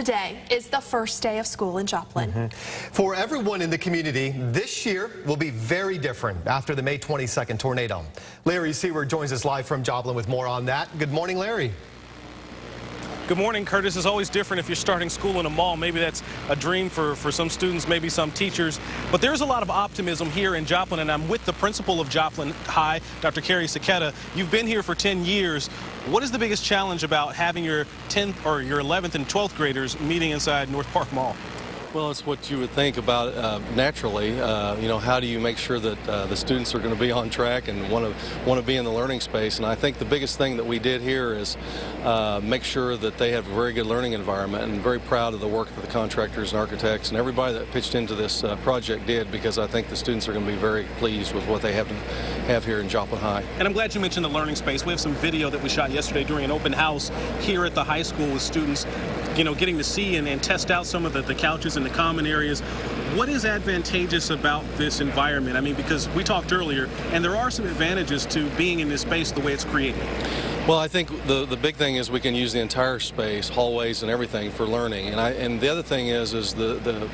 Today is the first day of school in Joplin. For everyone in the community, this year will be very different after the May 22nd tornado. Larry Seward joins us live from Joplin with more on that. Good morning, Larry. Good morning, Curtis. It's always different if you're starting school in a mall. Maybe that's a dream for some students, maybe some teachers. But there's a lot of optimism here in Joplin, and I'm with the principal of Joplin High, Dr. Carrie Saketa. You've been here for 10 years. What is the biggest challenge about having your 10th or your 11th and 12th graders meeting inside North Park Mall? Well, it's what you would think about naturally. You know, how do you make sure that the students are going to be on track and want to be in the learning space? And I think the biggest thing that we did here is make sure that they have a very good learning environment, and very proud of the work that the contractors and architects and everybody that pitched into this project did, because I think the students are going to be very pleased with what they have here in Joplin High. And I'm glad you mentioned the learning space. We have some video that we shot yesterday during an open house here at the high school with students, you know, getting to see and test out some of the couches and the common areas. What is advantageous about this environment? I mean, because we talked earlier, and there are some advantages to being in this space the way it's created. Well, I think the big thing is we can use the entire space, hallways and everything, for learning. And the other thing is the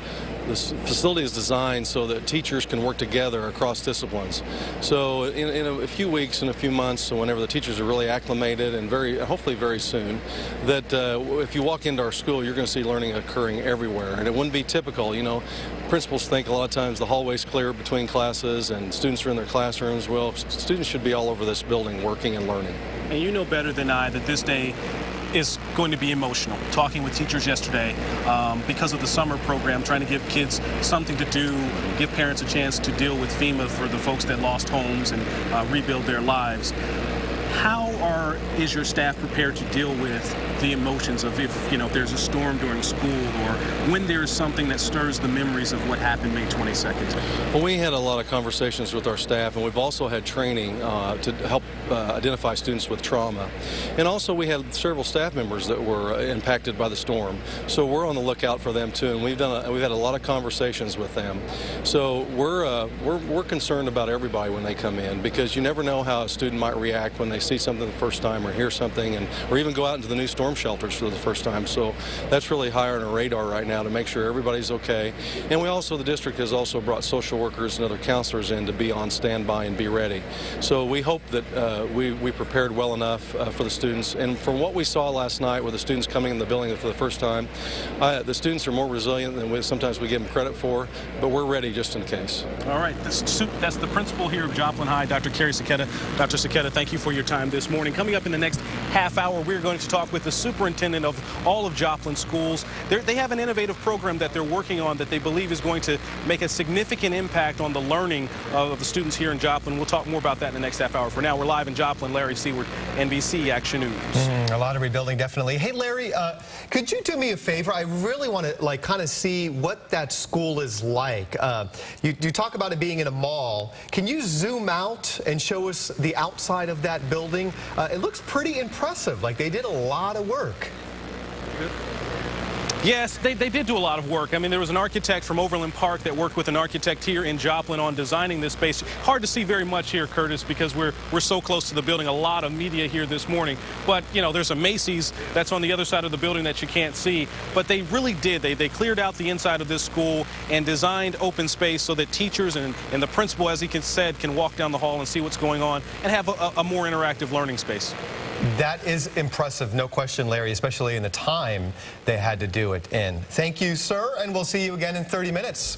facility is designed so that teachers can work together across disciplines. So in a few weeks, in a few months, whenever the teachers are really acclimated, and hopefully very soon, that if you walk into our school, you're going to see learning occurring everywhere. And it wouldn't be typical, you know. Principals think a lot of times the hallway's clear between classes and students are in their classrooms. Well, students should be all over this building working and learning. And you know better than I that this day is going to be emotional. Talking with teachers yesterday because of the summer program, trying to give kids something to do, give parents a chance to deal with FEMA for the folks that lost homes and rebuild their lives. How is your staff prepared to deal with the emotions of if there's a storm during school, or when there's something that stirs the memories of what happened May 22nd? Well, we had a lot of conversations with our staff, and we've also had training to help identify students with trauma. And also we had several staff members that were impacted by the storm. So we're on the lookout for them too, and we've had a lot of conversations with them. So we're concerned about everybody when they come in, because you never know how a student might react when they see something the first time or hear something, or even go out into the new storm shelters for the first time. So that's really high on our radar right now to make sure everybody's okay. And the district has also brought social workers and other counselors in to be on standby and be ready. So we hope that we prepared well enough for the students. And from what we saw last night with the students coming in the building for the first time, the students are more resilient than sometimes we give them credit for, but we're ready just in case. All right, that's the principal here of Joplin High, Dr. Carrie Saketa. Dr. Saketa, thank you for your time this morning. Coming up in the next half hour, we're going to talk with the superintendent of all of Joplin schools. They have an innovative program that they're working on that they believe is going to make a significant impact on the learning of the students here in Joplin. We'll talk more about that in the next half hour. For now, we're live in Joplin. Larry Seward, NBC Action News. A lot of rebuilding, definitely. Hey, Larry, could you do me a favor? I really want to kind of see what that school is like. You talk about it being in a mall. Can you zoom out and show us the outside of that building? It looks pretty impressive. Like they did a lot of work. Yes, they did do a lot of work. I mean, there was an architect from Overland Park that worked with an architect here in Joplin on designing this space. Hard to see very much here, Curtis, because we're so close to the building. A lot of media here this morning. But, you know, there's a Macy's that's on the other side of the building that you can't see. But they really did. They cleared out the inside of this school and designed open space so that teachers and the principal, as he said, can walk down the hall and see what's going on and have a more interactive learning space. That is impressive, no question, Larry, especially in the time they had to do it in. Thank you, sir, and we'll see you again in 30 minutes.